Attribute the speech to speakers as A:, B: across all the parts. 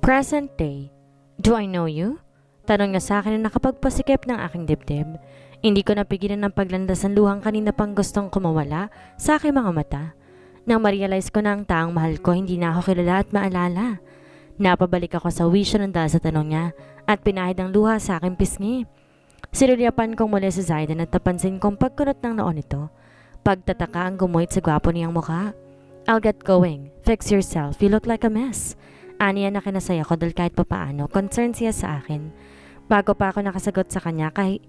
A: Present day. Do I know you? Tanong niya sa akin na nakapagpasikip ng aking dibdib. Hindi ko napigilan ng paglandas ng luhang kanina pang gustong kumawala sa aking mga mata. Nang ma-realize ko na ang taong mahal ko hindi na ako kilala at maalala. Napabalik ako sa wisyo ng dahil sa tanong niya at pinahid ang luha sa aking pisngi. Sinulyapan kong muli si Zayden at napansin kong pagkunot ng noon ito. Pagtataka ang gumuhit sa gwapo niyang mukha. I'll get going. Fix yourself. You look like a mess. Aniya na kinasaya ko dahil kahit papaano, concern siya sa akin. Bago pa ako nakasagot sa kanya kahit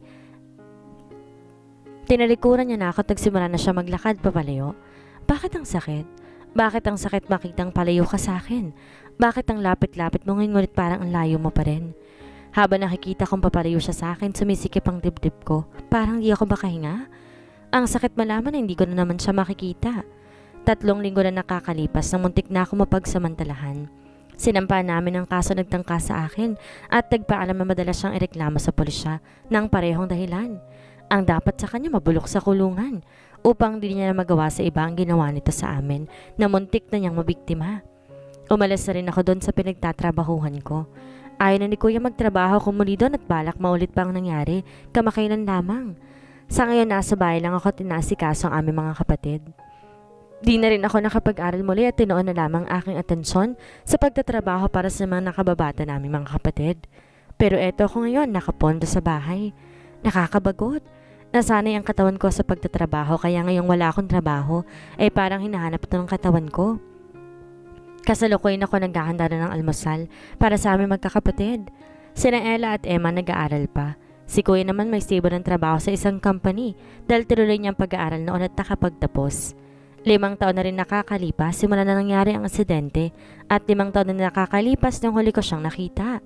A: tinalikuran niya na ako at nagsimula na siya maglakad papalayo. Bakit ang sakit? Bakit ang sakit makitang palayo ka sa akin? Bakit ang lapit-lapit mo ngayon ngunit parang ang layo mo pa rin? Habang nakikita kong papalayo siya sa akin, sumisikip ang dibdib ko. Parang di ako makahinga. Ang sakit malaman na hindi ko na naman siya makikita. 3 linggo na nakakalipas nang muntik na ako mapagsamantalahan. Sinampa namin ang kaso nagtangka sa akin at nagpaalam na madalas siyang ireklamo sa pulisya ng parehong dahilan. Ang dapat sa kanya mabulok sa kulungan upang di niya na magawa sa iba ang ginawa nito sa amin na muntik na niyang mabiktima. Umalis na rin ako doon sa pinagtatrabahuhan ko. Ayaw na ni Kuya magtrabaho kung muli doon at balak maulit pa ang nangyari kamakailan lamang. Sa ngayon nasa bahay lang ako at tinasikaso ang aming mga kapatid. Di na rin ako nakapag-aral muli at tinoon na lamang aking atensyon sa pagtatrabaho para sa mga nakababata naming mga kapatid. Pero eto ko ngayon nakapondo sa bahay. Nakakabagot. Nasanay ang katawan ko sa pagtatrabaho kaya ngayong wala akong trabaho ay parang hinahanap ito ng katawan ko. Kasalukuyan ako naghahanda na ng almusal para sa aming magkakapatid. Sina Ella at Emma nag-aaral pa. Si Kuya naman may stable ng trabaho sa isang company dahil tinuloy niyang pag-aaral noon at nakapagtapos. 5 taon na rin nakakalipas simula na nangyari ang aksidente at 5 taon na nakakalipas nang huli ko siyang nakita.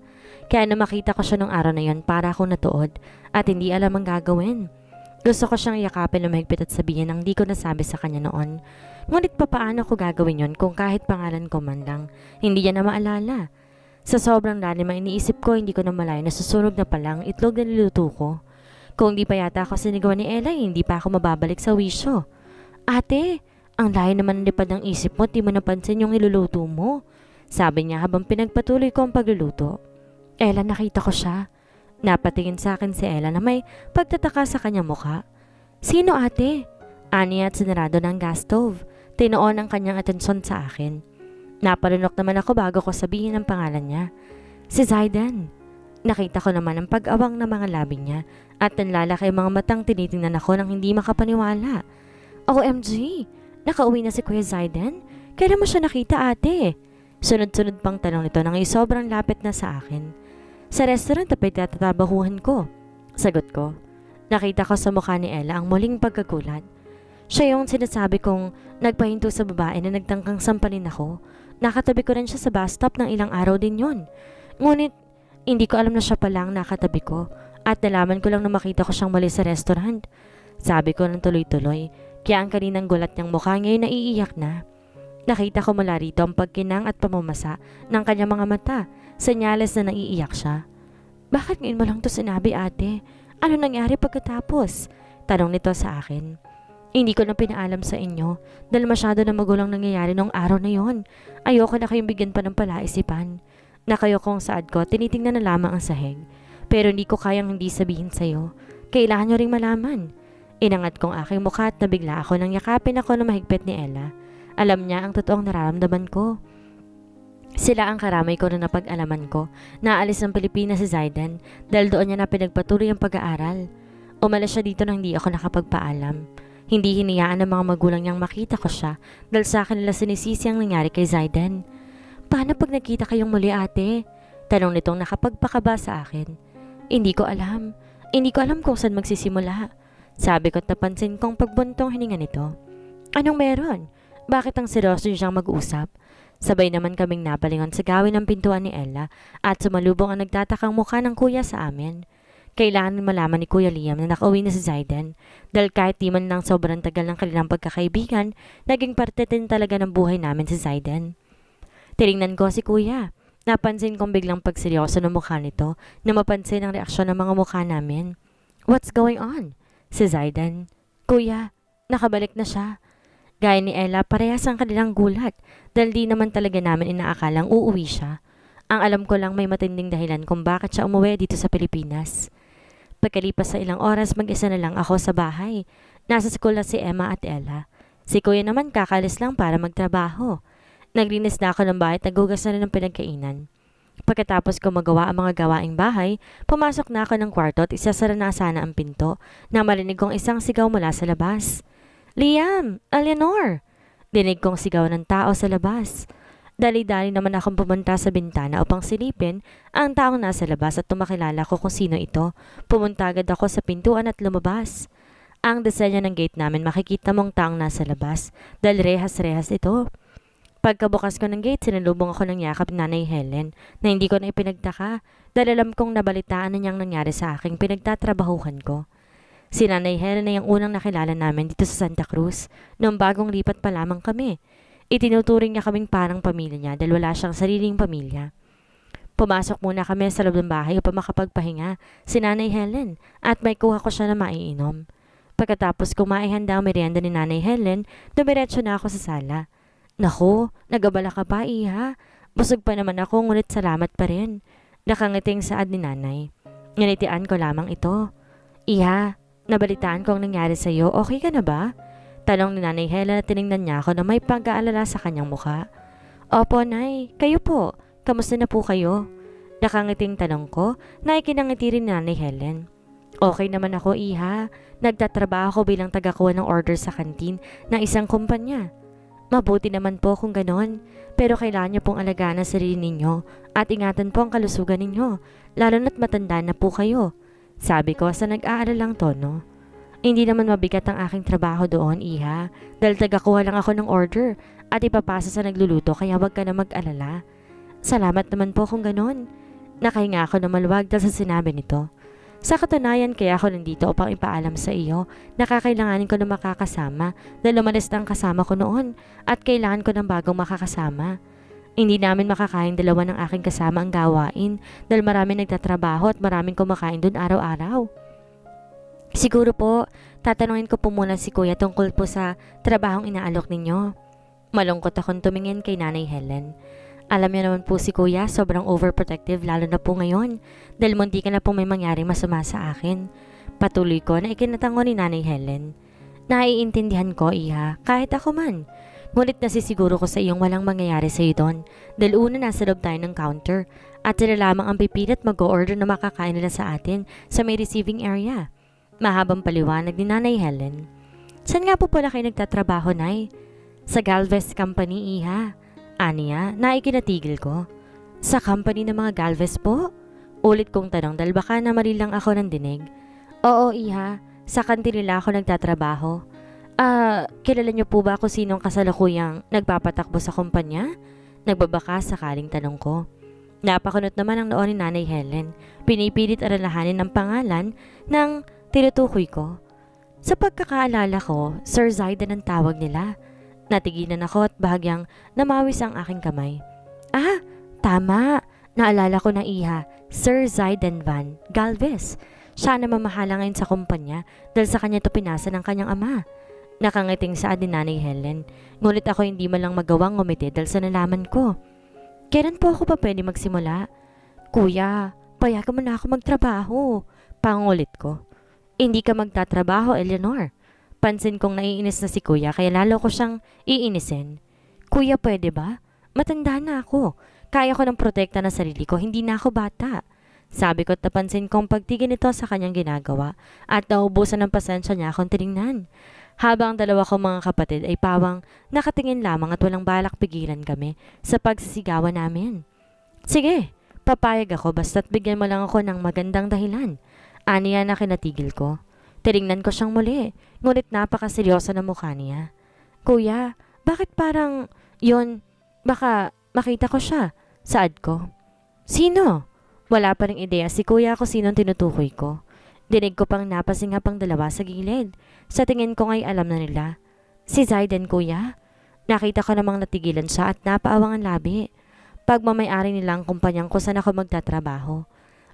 A: Kaya na makita ko siya nung araw na yon para akong natuod at hindi alam ang gagawin. Gusto ko siyang yakapin na mahigpit at sabihin ang di ko nasabi sa kanya noon. Ngunit papaano ko gagawin yon kung kahit pangalan ko man lang, hindi niya na maalala. Sa sobrang lalim ang iniisip ko, hindi ko na malay na susunog na palang itlog na niluto ko. Kung di pa yata ako sinigawan ni Ella, hindi pa ako mababalik sa wisyo. Ate, ang layo naman nilipad ng isip mo, di mo napansin yung niluluto mo. Sabi niya habang pinagpatuloy ko ang pagluluto. Ella, nakita ko siya. Napatingin sa akin si Ella na may pagtataka sa kanyang mukha. Sino ate? Aniya at sinarado ng gas stove. Tinoon ang kanyang atensyon sa akin. Napalunok naman ako bago ko sabihin ang pangalan niya. Si Zayden. Nakita ko naman ang pag-awang ng mga labi niya at nanlalaki ang mga matang tinitingnan ako nang hindi makapaniwala. OMG! Nakauwi na si Kuya Zayden? Kailan mo siya nakita ate? Sunod-sunod pang tanong nito nang sobrang lapit na sa akin. Sa restaurant na pinagtatrabahuhan ko. Sagot ko. Nakita ko sa mukha ni Ella ang muling pagkagulat. Siya yung sinasabi kong nagpahinto sa babae na nagtangkang sampalin ako. Nakatabi ko rin siya sa bus stop ng ilang araw din yon. Ngunit hindi ko alam na siya pala ang nakatabi ko at nalaman ko lang na makita ko siyang muli sa restaurant. Sabi ko ng tuloy-tuloy, kaya ang kaninang gulat niyang mukha ngayon naiiyak na. Nakita ko mula rito ang pagkinang at pamamasa ng kanyang mga mata, senyales na naiiyak siya. Bakit ngayon mo lang to sinabi ate? Ano nangyari pagkatapos? Tanong nito sa akin. Hindi ko na pinaalam sa inyo dahil masyado na magulang nangyayari noong araw na yon. Ayoko na kayong bigyan pa ng palaisipan. Na kayo kung saad ko, tinitingnan na lamang ang sahig. Pero hindi ko kayang hindi sabihin sa'yo. Kailangan nyo ring malaman. Inangat kong aking mukha at nabigla ako nang yakapin ako na mahigpit ni Ella. Alam niya ang totoong nararamdaman ko. Sila ang karamay ko na napag-alaman ko. Naalis ng Pilipinas si Zayden dahil doon niya na pinagpatuloy ang pag-aaral. Umalis siya dito nang hindi ako nakapagpaalam. Hindi hinayaan ng mga magulang niyang makita ko siya dahil sa akin nila sinisisi ang nangyari kay Zayden. Paano pag nakita kayong muli ate? Tanong nitong nakapagpakaba sa akin. Hindi ko alam. Hindi ko alam kung saan magsisimula. Sabi ko at napansin kong pagbuntong hininga nito. Anong meron? Bakit ang seryoso siyang mag-usap? Sabay naman kaming napalingon sa gawin ng pintuan ni Ella at sumalubong ang nagtatakang mukha ng kuya sa amin. Kailangan malaman ni Kuya Liam na nakauwi na si Zayden dahil kahit di man lang sobrang tagal ng kanilang pagkakaibigan, naging parte din talaga ng buhay namin si Zayden. Tinignan ko si Kuya. Napansin kong biglang pagseryoso ng mukha nito na mapansin ang reaksyon ng mga mukha namin. What's going on? Si Zayden. Kuya, nakabalik na siya. Gaya ni Ella, parehas ang kanilang gulat dahil di naman talaga namin inaakalang uuwi siya. Ang alam ko lang may matinding dahilan kung bakit siya umuwi dito sa Pilipinas. Pagkalipas sa ilang oras, mag-isa na lang ako sa bahay. Nasa school na si Emma at Ella. Si Kuya naman kakalis lang para magtrabaho. Naglinis na ako ng bahay at nagugas na rin ng pinagkainan. Pagkatapos ko magawa ang mga gawaing bahay, pumasok na ako ng kwarto at isasara na sana ang pinto na marinig kong isang sigaw mula sa labas. Liam! Eleanor! Dinig kong sigaw ng tao sa labas. Dali-dali naman akong pumunta sa bintana upang silipin ang taong nasa labas at tumakilala ko kung sino ito. Pumunta agad ako sa pintuan at lumabas. Ang disenyo ng gate namin makikita mong taong nasa labas dahil rehas-rehas ito. Pagkabukas ko ng gate, sinalubong ako ng yakap ni Nanay Helen na hindi ko na ipinagtaka dahil alam kong nabalitaan na niyang nangyari sa aking pinagtatrabahuhan ko. Si Nanay Helen ay ang unang nakilala namin dito sa Santa Cruz noong bagong lipat pa lamang kami. Itinuturing niya kaming parang pamilya niya dahil wala siyang sariling pamilya. Pumasok muna kami sa loob ng bahay upang makapagpahinga si Nanay Helen at may kuha ko siya na maiinom. Pagkatapos kung maihanda ang merienda ni Nanay Helen, dumiretso na ako sa sala. Naku, nagabala ka pa, iha. Busog pa naman ako, ngunit salamat pa rin. Nakangiting saad ni Nanay. Nganitian ko lamang ito. Iha, nabalitaan ko ang nangyari sa iyo. Okay ka na ba? Tanong ni Nanay Helen at tiningnan niya ako na may pag-aalala sa kanyang mukha. Opo, Nay. Kayo po. Kamusta na po kayo? Nakangiting tanong ko na ikinangiti rin ni Nanay Helen. Okay naman ako, iha. Nagtatrabaho ko bilang tagakuha ng order sa kantin ng isang kumpanya. Mabuti naman po kung ganon, pero kailangan niyo pong alagaan ang sarili ninyo at ingatan po ang kalusugan ninyo, lalo na't matanda na po kayo. Sabi ko sa nag-aalalang tono. Hindi naman mabigat ang aking trabaho doon, iha, dahil tagakuha lang ako ng order at ipapasa sa nagluluto kaya wag ka na mag-alala. Salamat naman po kung ganon. Nakahinga ako na maluwag dahil sa sinabi nito. Sa katunayan kaya ako nandito upang ipaalam sa iyo na kakailanganin ko na makakasama dahil umalis na ang kasama ko noon at kailangan ko ng bagong makakasama. Hindi namin makakain dalawa ng aking kasama ang gawain dahil maraming nagtatrabaho at maraming kumakain doon araw-araw. Siguro po, tatanungin ko po muna si Kuya tungkol po sa trabahong inaalok ninyo. Malungkot akong tumingin kay Nanay Helen. Alam niyo naman po si Kuya, sobrang overprotective lalo na po ngayon dahil munti ka na po may mangyaring masama sa akin. Patuloy ko na ikinatango ni Nanay Helen. Naiintindihan ko, iha, kahit ako man. Ngunit nasisiguro ko sa iyong walang mangyayari sa iyo doon dahil una nasa loob tayo ng counter at sila lamang ang pipilit mag-o-order na makakain nila sa atin sa may receiving area. Mahabang paliwanag ni Nanay Helen. Saan nga po pala kayo nagtatrabaho, Nay? Sa Galvez Company, iha. Aniya, na ikinatigil ko. Sa company ng mga Galvez po? Ulit kong tanong dahil baka namali lang ako ng dinig. Oo, iha. Sa kantin nila ako nagtatrabaho. Kilala niyo po ba kung sinong kasalukuyang nagpapatakbo sa kumpanya? Nagbabaka sakaling tanong ko. Napakunot naman ang noon ni Nanay Helen. Pinipilit aralahanin ang pangalan ng tinutukoy ko. Sa pagkakaalala ko, Sir Zaidan ang tawag nila. Natigilan ako at bahagyang namawis ang aking kamay. Tama. Naalala ko na, iha. Sir Zaidan Van Galvez. Siya na mamahala ngayon sa kumpanya dahil sa kanya ito pinasa ng kanyang ama. Nakangiting saad ni Nanay Helen. Ngunit ako hindi man lang magawang ngumiti dahil sa nalaman ko. Kailan po ako pa pwede magsimula? Kuya, payagan mo na ako magtrabaho. Pangulit ko. Hindi ka magtatrabaho, Eleanor. Pansin kong naiinis na si Kuya kaya lalo ko siyang iinisin. Kuya, pwede ba? Matanda na ako. Kaya ko ng protekta na sarili ko, hindi na ako bata. Sabi ko at napansin kong pagtigil nito sa kanyang ginagawa at naubusan ng pasensya niya akong tinignan. Habang dalawa kong mga kapatid ay pawang nakatingin lamang at walang balak pigilan kami sa pagsisigawan namin. Sige, papayag ako basta't bigyan mo lang ako ng magandang dahilan. Aniya na kinatigil ko. Tinignan ko siyang muli, ngunit napakaseryoso na mukha niya. Kuya, bakit parang yon? Baka makita ko siya. Saad ko. Sino? Wala pa ring ideya si Kuya kung sinong tinutukoy ko. Dinig ko pang napasinga pang dalawa sa gilid. Sa tingin ko nga'y alam na nila. Si Zaidan, Kuya? Nakita ko namang natigilan siya at napaawang ang labi. Pagmamayari nila ang kumpanyang kung saan ako magtatrabaho.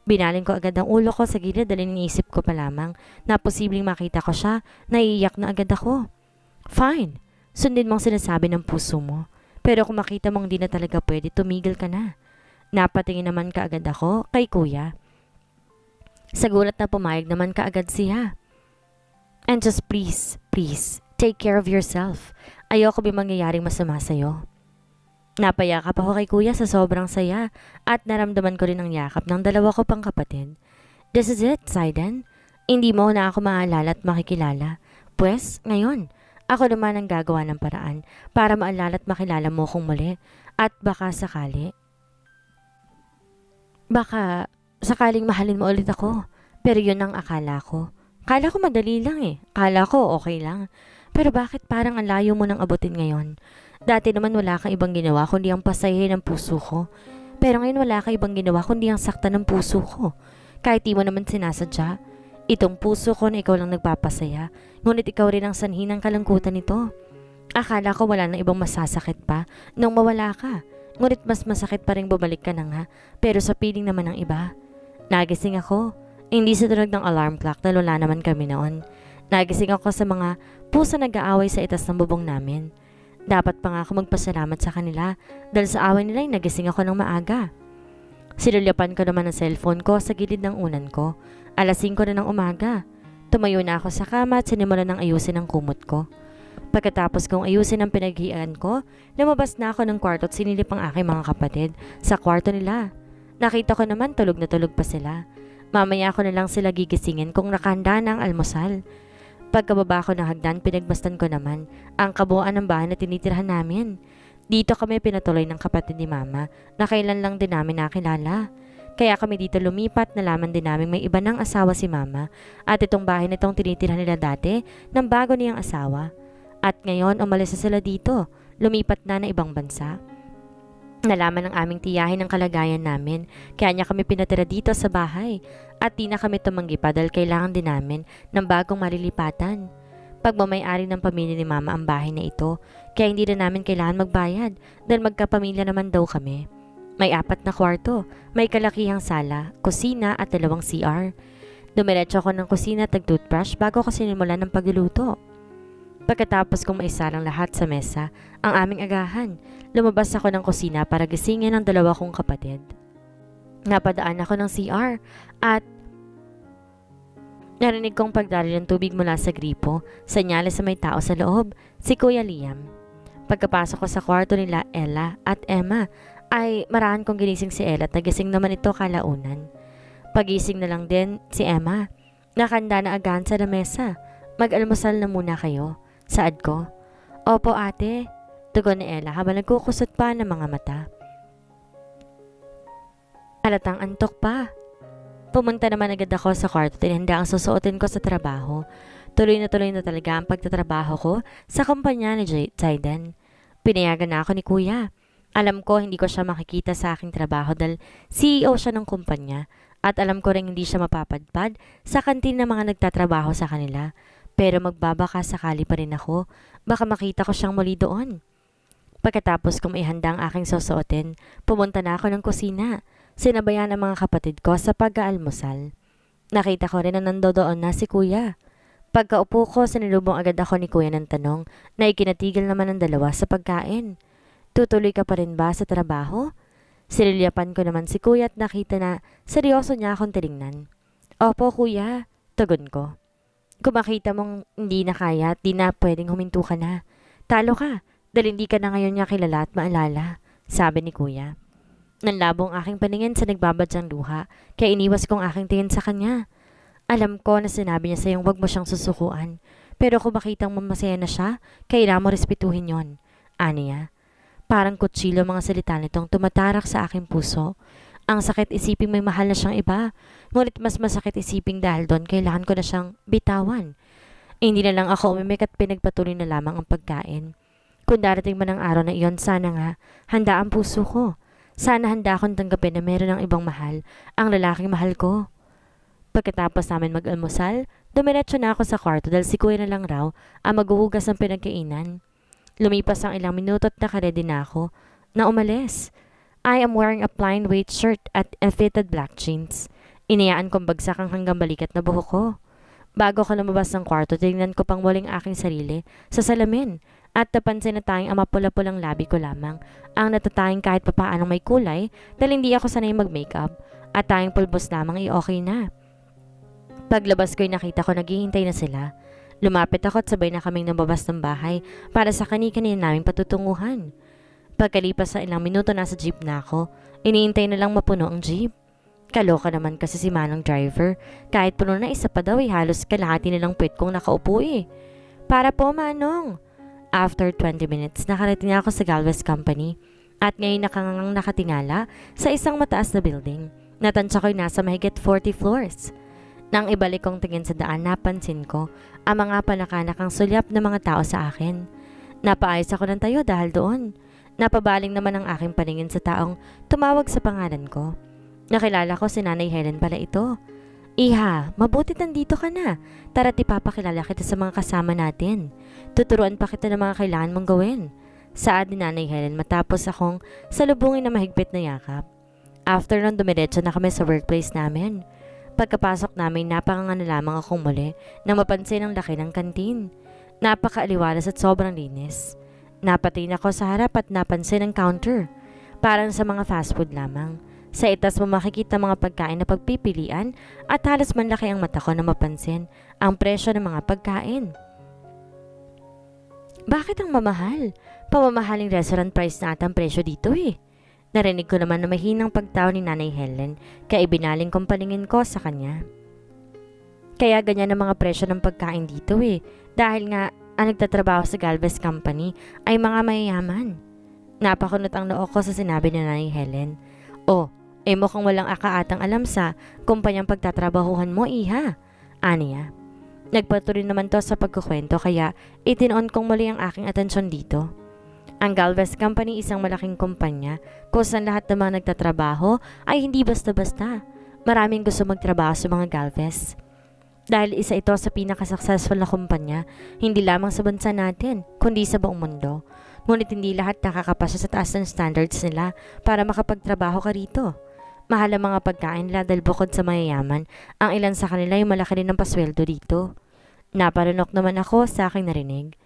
A: Binaling ko agad ang ulo ko sa gilid dahil iniisip ko pa lamang na posibleng makita ko siya, naiiyak na agad ako. Fine, sundin mong sinasabi ng puso mo. Pero kung makita mong di na talaga pwede, tumigil ka na. Napatingin naman kaagad ako kay kuya. Sa gulat na pumayag naman kaagad siya. And just please, take care of yourself. Ayoko may mangyayaring masama sa'yo. Napayakap ako kay kuya sa sobrang saya at naramdaman ko rin ang yakap ng dalawa ko pang kapatid. This is it, Zayden. Hindi mo na ako maalala at makikilala. Pues, ngayon, ako naman ang gagawa ng paraan para maalala at makilala mo kong muli. At baka sakaling mahalin mo ulit ako. Pero yun ang akala ko. Kala ko madali lang eh. Kala ko okay lang. Pero bakit parang ang layo mo nang abutin ngayon? Dati naman wala kang ibang ginawa kundi ang pasayahin ng puso ko. Pero ngayon wala kang ibang ginawa kundi ang sakta ng puso ko. Kahit di mo naman sinasadya. Itong puso ko na ikaw lang nagpapasaya. Ngunit ikaw rin ang sanhi ng kalungkutan nito. Akala ko wala nang ibang masasakit pa nung mawala ka. Ngunit mas masakit pa rin bumalik ka na nga. Pero sa piling naman ng iba. Nagising ako. Hindi sa tunog ng alarm clock dahil wala naman kami noon. Nagising ako sa mga puso nag-aaway sa itas ng bubong namin. Dapat pa nga ako magpasalamat sa kanila dahil sa away nila ay nagising ako ng maaga. Sinulyapan ko naman ang cellphone ko sa gilid ng unan ko. 5:00 na ng umaga. Tumayo na ako sa kama at sinimulan ng ayusin ang kumot ko. Pagkatapos kong ayusin ang pinaghian ko, lumabas na ako ng kwarto at sinilip ang aking mga kapatid sa kwarto nila. Nakita ko naman tulog na tulog pa sila. Mamaya ko na lang sila gigisingin kung nakahanda na ang almusal. Pagkababa ko ng hagdan, pinagmasdan ko naman ang kabuuan ng bahay na tinitirhan namin. Dito kami pinatuloy ng kapatid ni Mama na kailan lang din namin nakilala. Kaya kami dito lumipat, nalaman din namin may iba ng asawa si Mama at itong bahay na itong tinitirhan nila dati ng bago niyang asawa. At ngayon umalis na sila dito, lumipat na ibang bansa. Nalaman ng aming tiyahin ang kalagayan namin, kaya niya kami pinatira dito sa bahay at di na kami tumanggi pa dahil kailangan din namin ng bagong malilipatan. Pagmamay-ari ng pamilya ni Mama ang bahay na ito, kaya hindi na namin kailangan magbayad dahil magkapamilya naman daw kami. May 4 na kwarto, may kalakihang sala, kusina at 2 CR. Dumiretso ako ng kusina at nag-toothbrush bago ko sinimulan ng pagluluto. Pagkatapos kong maisalang lahat sa mesa, ang aming agahan, lumabas ako ng kusina para gisingin ang 2 kong kapatid. Napadaan ako ng CR at narinig kong pagdali ng tubig mula sa gripo, senyales sa may tao sa loob, si Kuya Liam. Pagkapasok ko sa kwarto nila Ella at Emma, ay marahan kong ginising si Ella at nagising naman ito kalaunan. Pagising na lang din si Emma, nakanda na agahan sa lamesa. Mag-almusal na muna kayo. Saad ko. Opo ate, tugon ni Ella habang nagkukusot pa ng mga mata. Halatang antok pa. Pumunta naman agad ako sa kwarto at tinihanda ang susuotin ko sa trabaho. Tuloy na talaga ang pagtatrabaho ko sa kumpanya ni Zayden. Pinayagan na ako ni Kuya. Alam ko hindi ko siya makikita sa aking trabaho dahil CEO siya ng kumpanya at alam ko rin hindi siya mapapadpad sa kantin ng mga nagtatrabaho sa kanila. Pero magbabaka sakali pa rin ako, baka makita ko siyang muli doon. Pagkatapos kong ihanda ang aking susuotin, pumunta na ako ng kusina. Sinabayan ang mga kapatid ko sa pag-aalmusal. Nakita ko rin na nandoon na si Kuya. Pagkaupo ko, sinilubong agad ako ni Kuya ng tanong na ikinatigil naman ng dalawa sa pagkain. Tutuloy ka pa rin ba sa trabaho? Sinilyapan ko naman si Kuya at nakita na seryoso niya akong tinignan. Opo Kuya, tugon ko. Kung makita mong hindi na kaya at di na pwedeng huminto ka na. Talo ka, dahil hindi ka na ngayon niya kilala at maalala, sabi ni Kuya. Nanlabo ang aking paningin sa nagbabadyang luha, kaya iniwas kong aking tingin sa kanya. Alam ko na sinabi niya sa'yong wag mo siyang susukuan, pero kung makitang mamasaya na siya, kailangan mo respetuhin yon. Aniya, parang kutsilo mga salita nitong tumatarak sa aking puso. Ang sakit isiping may mahal na siyang iba, ngunit mas masakit isiping dahil doon kailangan ko na siyang bitawan. Hindi na lang ako umimik at pinagpatuloy na lamang ang pagkain. Kung darating man ang araw na iyon, sana nga, handa ang puso ko. Sana handa akong tanggapin na meron ng ibang mahal, ang lalaking mahal ko. Pagkatapos namin mag-almusal, dumiretso na ako sa kwarto dahil si Kuya na lang raw ang maghuhugas ng pinagkainan. Lumipas ang ilang minuto at nakaredy na ako na umalis. I am wearing a plain white shirt at fitted black jeans. Inayaan kong bagsak ang hanggang balikat na buhok ko. Bago ko lumabas ng kwarto, tingnan ko pang waling aking sarili sa salamin at napansin na tayong ang mapula-pulang labi ko lamang ang natatayang kahit papaanong may kulay dahil hindi ako sanay mag-makeup at tayong pulbos lamang ay okay na. Paglabas ko'y nakita ko naghihintay na sila. Lumapit ako at sabay na kaming nababas ng bahay para sa kani-kanina naming patutunguhan. Pagkalipas sa ilang minuto nasa jeep na ako, iniintay na lang mapuno ang jeep. Kaloka naman kasi si Manong driver, kahit puno na isa pa daw ay halos kalahati na lang puwet kong nakaupo eh. Para po Manong! After 20 minutes, nakarating ako sa Galvez Company at ngayon nakangangang nakatingala sa isang mataas na building. Natansya ko'y nasa mahigit 40 floors. Nang ibalik kong tingin sa daan, napansin ko ang mga panakanakang sulyap na mga tao sa akin. Napaayos ako ng tayo dahil doon. Napabaling naman ang aking paningin sa taong tumawag sa pangalan ko. Nakilala ko si Nanay Helen pala ito. Iha, mabuti nandito ka na. Tara't ipapakilala kita sa mga kasama natin. Tuturuan pa kita ng mga kailangan mong gawin. Saad ni Nanay Helen matapos akong salubungin na mahigpit na yakap. After nun dumiretso na kami sa workplace namin. Pagkapasok namin, napakanga na lamang akong muli nang mapansin ang laki ng kantin. Napakaaliwalas at sobrang linis. Napatingin ako sa harap at napansin ang counter. Parang sa mga fast food lamang. Sa itas mo makikita mga pagkain na pagpipilian at halos manlaki ang mata ko na mapansin ang presyo ng mga pagkain. Bakit ang mamahal? Pamamahaling restaurant price na at ang presyo dito eh. Narinig ko naman na mahinang pagtawa ni Nanay Helen kaya ibinaling kong paningin ko sa kanya. Kaya ganyan ang mga presyo ng pagkain dito eh. Dahil nga ang nagtatrabaho sa Galvez Company ay mga mayayaman. Napakunot ang noo ko sa sinabi ni Nanay Helen. Oh, mukhang walang akaatang alam sa kumpanyang pagtatrabahuhan mo iha. Aniya. Nagpatuloy naman to sa pagkukwento kaya itinoon kong muli ang aking atensyon dito. Ang Galvez Company isang malaking kumpanya kung saan lahat ng mga nagtatrabaho ay hindi basta-basta. Maraming gusto magtrabaho sa mga Galvez. Dahil isa ito sa pinakasuccessful na kumpanya, hindi lamang sa bansa natin, kundi sa buong mundo. Ngunit hindi lahat nakakapasya sa taas ng standards nila para makapagtrabaho ka rito. Mahal ang mga pagkain nila dahil bukod sa mayayaman, ang ilan sa kanila ay malaki rin ng pasweldo dito. Naparunok naman ako sa aking narinig.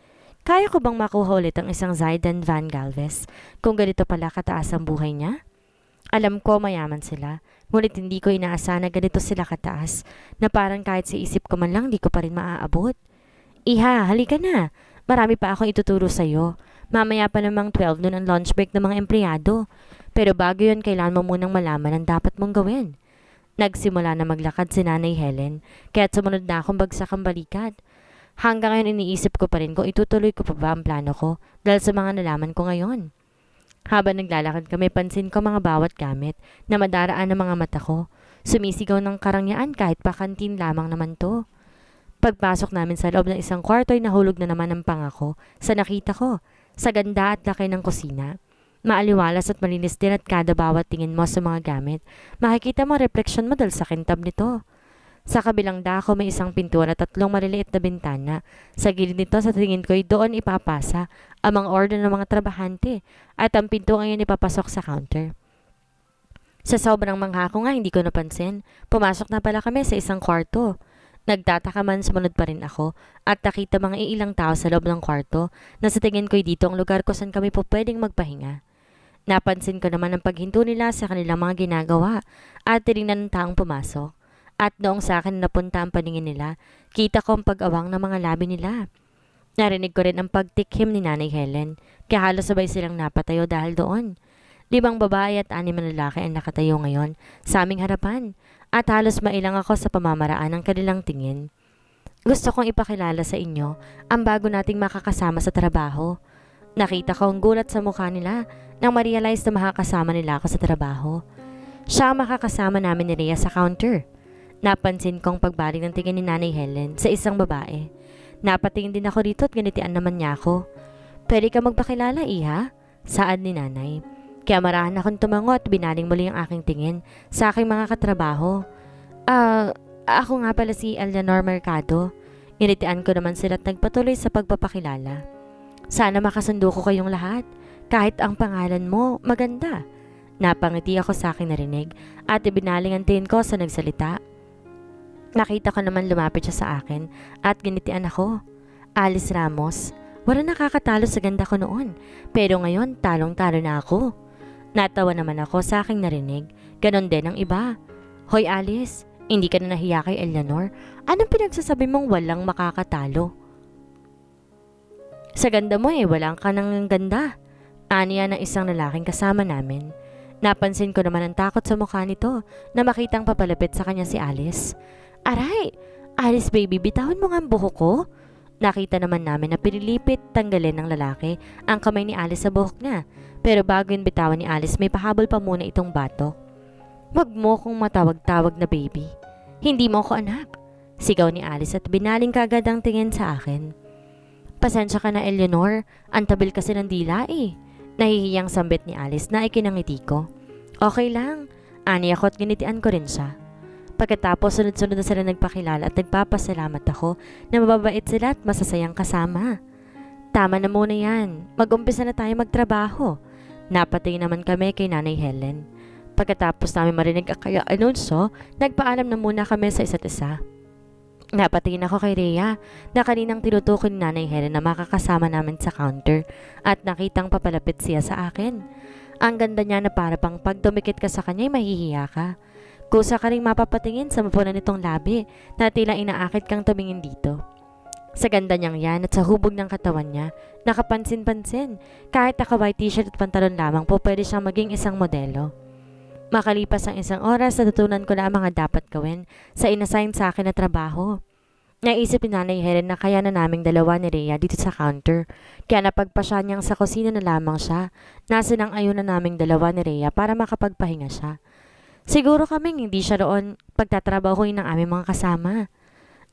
A: Kaya ko bang makuha ulit ang isang Zayden Van Galvez kung ganito pala kataas ang buhay niya? Alam ko mayaman sila, ngunit hindi ko inaasahan na ganito sila kataas na parang kahit sa isip ko man lang di ko pa rin maaabot. Iha, halika na. Marami pa akong ituturo sa'yo. Mamaya pa namang 12 noon ang lunch break ng mga empleyado. Pero bago yun, kailangan mo munang malaman ang dapat mong gawin. Nagsimula na maglakad si Nanay Helen, kaya't sumunod na akong bagsak ang balikat. Hanggang ngayon iniisip ko pa rin kung itutuloy ko pa ba ang plano ko dahil sa mga nalaman ko ngayon. Habang naglalakad kami, pansin ko mga bawat gamit na madaraan ng mga mata ko. Sumisigaw ng karangyaan kahit pa kantin lamang naman to. Pagpasok namin sa loob ng isang kwarto ay nahulog na naman ang pangako sa nakita ko, sa ganda at laki ng kusina. Maaliwalas at malinis din at kada bawat tingin mo sa mga gamit, makikita mo refleksyon mo dahil sa kintab nito. Sa kabilang dako may isang pintuan at 3 maliliit na bintana. Sa gilid nito sa tingin ko ay doon ipapasa ang mga order ng mga trabahante at ang pinto ngayon ipapasok sa counter. Sa sobrang mangha ko nga hindi ko napansin, pumasok na pala kami sa isang kwarto. Nagtataka man sumunod pa rin ako at nakita mga ilang tao sa loob ng kwarto na sa tingin ko ay dito ang lugar kung saan kami po pwedeng magpahinga. Napansin ko naman ang paghinto nila sa kanilang mga ginagawa at tinignan ng taong pumasok. At noong sa akin napunta ang paningin nila, kita ko ang pag-awang ng mga labi nila. Narinig ko rin ang pagtikhim ni Nanay Helen, kaya halos sabay silang napatayo dahil doon. 5 babae at 6 na lalaki ang nakatayo ngayon sa aming harapan at halos mailang ako sa pamamaraan ng kanilang tingin. Gusto kong ipakilala sa inyo ang bago nating makakasama sa trabaho. Nakita ko ang gulat sa mukha nila nang ma-realize na makakasama nila ako sa trabaho. Siya ang makakasama namin ni Rhea sa counter. Napansin kong pagbalik ng tingin ni Nanay Helen sa isang babae. Napatingin din ako dito at ganitian naman niya ako. Pwede ka magpakilala, iha? Saad ni Nanay. Kaya marahan akong tumango at binaling muli ang aking tingin sa aking mga katrabaho. Ako nga pala si Eleanor Mercado. Ganitian ko naman sila at nagpatuloy sa pagpapakilala. Sana makasundo ko kayong lahat. Kahit ang pangalan mo, maganda. Napangiti ako sa aking narinig at ibinaling ang tingin ko sa nagsalita. Nakita ko naman lumapit siya sa akin at ginitian ako. Alice Ramos, Wala nakakatalo sa ganda ko noon. Pero ngayon, talong-talo na ako. Natawa naman ako sa aking narinig. Ganon din ang iba. Hoy Alice, hindi ka na nahiya kay Eleanor? Anong pinagsasabi mong walang makakatalo? Sa ganda mo walang ka nang ganda. Aniya ng isang lalaking kasama namin. Napansin ko naman ang takot sa mukha nito na makitang papalapit sa kanya si Alice. Aray! Alice baby, bitawan mo nga ang buhok ko. Nakita naman namin na pinilipit tanggalin ng lalaki ang kamay ni Alice sa buhok niya. Pero bago yung bitawan ni Alice, may pahabol pa muna itong bato. Wag mo kong matawag-tawag na baby. Hindi mo ako anak. Sigaw ni Alice at binaling kagad ang tingin sa akin. Pasensya ka na Eleanor, ang tabil kasi ng dila Nahihiyang sambit ni Alice na ikinangiti ko. Okay lang, ani ako at ginitian ko rin siya. Pagkatapos sunod-sunod na sila nagpakilala at nagpapasalamat ako na mababait sila at masasayang kasama. Tama na muna yan, mag-umpisa na tayo magtrabaho. Napatingin naman kami kay Nanay Helen. Pagkatapos namin marinig ang kaya anunsyo, nagpaalam na muna kami sa isa't isa. Napatingin ako kay Rhea na kaninang tinutukoy ni Nanay Helen na makakasama namin sa counter at nakitang papalapit siya sa akin. Ang ganda niya na para pang pag tumikit ka sa kanya mahihiya ka. Kusa ka ring mapapatingin sa mapunan nitong labi na tila inaakit kang tumingin dito. Sa ganda niyang yan at sa hubog ng katawan niya, nakapansin-pansin. Kahit naka-white t-shirt at pantalon lamang po pwede siyang maging isang modelo. Makalipas ang isang oras, natutunan ko na ang mga dapat gawin sa inassign sa akin na trabaho. Naisip ni Nanay Helen na kaya na naming dalawa ni Rhea dito sa counter, kaya napagpasya niyang sa kusina na lamang siya. Nasa nang ayun na naming dalawa ni Rhea para makapagpahinga siya. Siguro kaming hindi siya roon pagtatrabahuin ng aming mga kasama.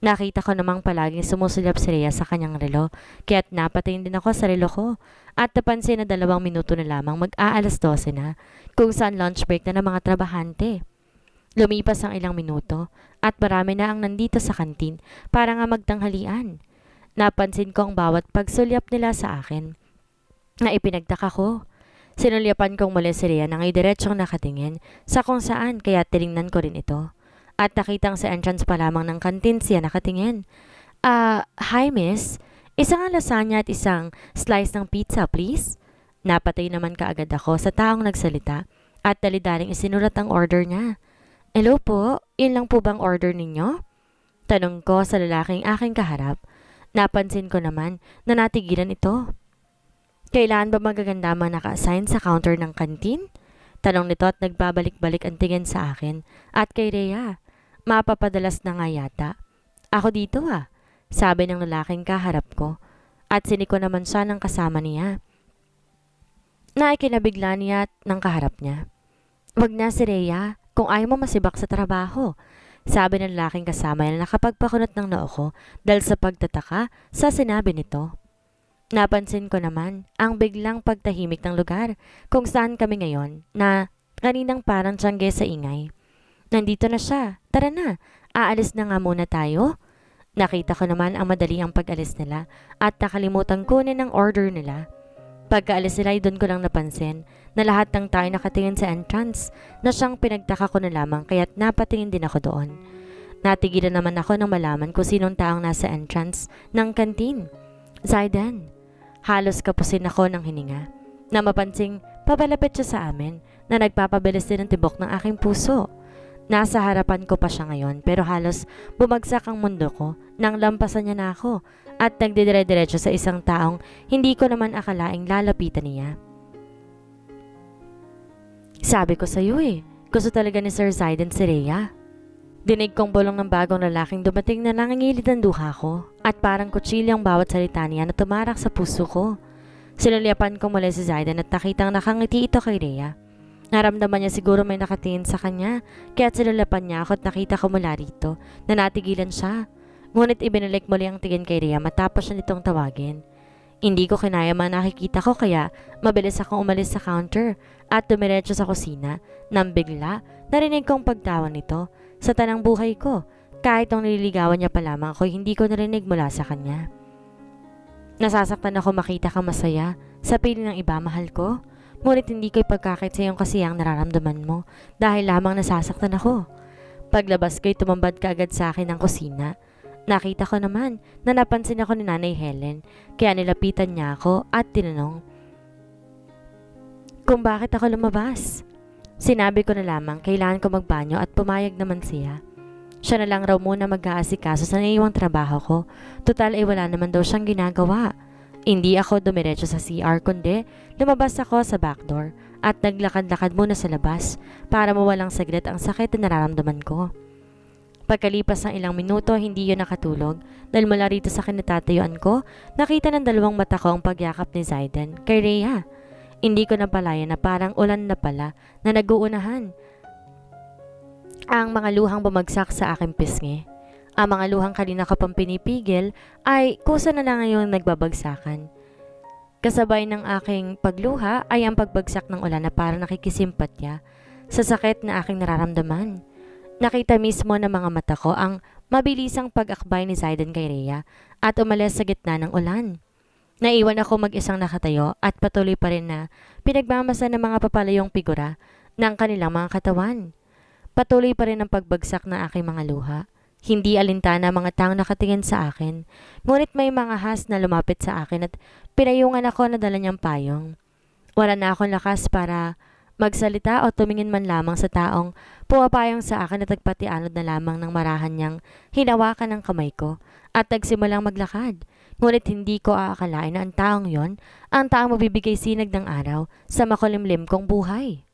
A: Nakita ko namang palaging sumusulap si Rhea sa kanyang relo, kaya't napatingin din ako sa relo ko at napansin na 2 minuto na lamang mag-aalas 12 na, kung saan lunch break na ng mga trabahante. Lumipas ang ilang minuto at marami na ang nandito sa kantin para nga magtanghalian. Napansin ko ang bawat pagsulyap nila sa akin na ipinagtaka ko. Sinulyapan kong muli si Rhea nang idiretsong nakatingin sa kung saan kaya tiningnan ko rin ito. At nakitang sa entrance pa lamang ng kantin siya nakatingin. Hi miss, isang lasagna at isang slice ng pizza please. Napatay naman kaagad ako sa taong nagsalita at dali-daling isinulat ang order niya. Hello po, yun lang po bang order ninyo? Tanong ko sa lalaking aking kaharap. Napansin ko naman na natigilan ito. Kailan ba magaganda mga naka-assign sa counter ng kantin? Tanong nito at nagbabalik-balik ang tingin sa akin at kay Rhea. Mapapadalas na nga yata. Ako dito sabi ng lalaking kaharap ko at siniko naman siya ng kasama niya. Naikinabigla niya ng kaharap niya. Wag na si Rhea, kung ayaw mo masibak sa trabaho. Sabi ng lalaking kasama na nakapagpakunot ng noo ko dahil sa pagtataka sa sinabi nito. Napansin ko naman ang biglang pagtahimik ng lugar kung saan kami ngayon na kaninang parang tiyangge sa ingay. Nandito na siya. Tara na. Aalis na nga muna tayo. Nakita ko naman ang madali ang pag-alis nila at nakalimutan kunin ang order nila. Pagkaalis nila ay doon ko lang napansin na lahat ng tayo nakatingin sa entrance na siyang pinagtaka ko na lamang kaya't napatingin din ako doon. Natigilan naman ako nang malaman kung sinong taong nasa entrance ng kantin. Zaidan. Halos kapusin ako ng hininga na mapansing papalapit siya sa amin na nagpapabilis din ng tibok ng aking puso. Nasa harapan ko pa siya ngayon pero halos bumagsak ang mundo ko nang lampasan niya na ako at nagdidire-diretso sa isang taong hindi ko naman akalaing lalapitan niya. Sabi ko sa iyo gusto talaga ni Sir Zaidan si Rhea. Dinig kong bulong ng bagong lalaking dumating na nangingilid ang duha ko at parang kutsilyo ang bawat salita niya na tumarak sa puso ko. Sinulyapan ko muli si Zaidan at nakitang nakangiti ito kay Rhea. Naramdaman niya siguro may nakatingin sa kanya, kaya't sinulapan niya ako at nakita ko mula rito na natigilan siya. Ngunit ibinalik muli ang tingin kay Rhea matapos siya nitong tawagin. Hindi ko kinaya mga nakikita ko kaya mabilis akong umalis sa counter at dumiretso sa kusina nang bigla narinig kong pagtawa nito sa tanang buhay ko. Kahit nung nililigawan niya pa lamang ako hindi ko narinig mula sa kanya. Nasasaktan ako makita kang masaya sa piling ng iba mahal ko. Ngunit hindi ko ipagkakait sa iyong kasiyang nararamdaman mo dahil lamang nasasaktan ako. Paglabas ko'y tumambad ka agad sa akin ng kusina. Nakita ko naman na napansin ako ni Nanay Helen, kaya nilapitan niya ako at tinanong kung bakit ako lumabas. Sinabi ko na lamang kailangan ko magbanyo at pumayag naman siya. Siya na lang raw muna mag-aasikaso sa naiwang trabaho ko. Total ay wala naman daw siyang ginagawa. Hindi ako dumiretso sa CR kundi lumabas ako sa backdoor at naglakad-lakad muna sa labas para mawalang saglit ang sakit na nararamdaman ko. Pagkalipas ng ilang minuto, hindi yun nakatulog dahil mula rito sa kinatatayuan ko, nakita ng dalawang mata ko ang pagyakap ni Zayden kay Rhea. Hindi ko napalaya na parang ulan na pala na nag-uunahan ang mga luhang bumagsak sa aking pisngi. Ang mga luhang kanina ko pang pinipigil ay kusa na lang ngayong nagbabagsakan. Kasabay ng aking pagluha ay ang pagbagsak ng ulan na parang nakikisimpatya sa sakit na aking nararamdaman. Nakita mismo ng mga mata ko ang mabilisang pag-akbay ni Zayden kay Rhea at umalis sa gitna ng ulan. Naiwan ako mag-isang nakatayo at patuloy pa rin na pinagmamasa ng mga papalayong figura ng kanilang mga katawan. Patuloy pa rin ang pagbagsak ng aking mga luha. Hindi alintana ang mga taong nakatingin sa akin, ngunit may mga has na lumapit sa akin at pinayungan ako na dala niyang payong. Wala na akong lakas para magsalita o tumingin man lamang sa taong pumapayong sa akin at nagpatianod na lamang ng marahan niyang hinawakan ng kamay ko at nagsimulang maglakad. Ngunit hindi ko aakalain na ang taong yon ang taong mabibigay sinag ng araw sa makulimlim kong buhay.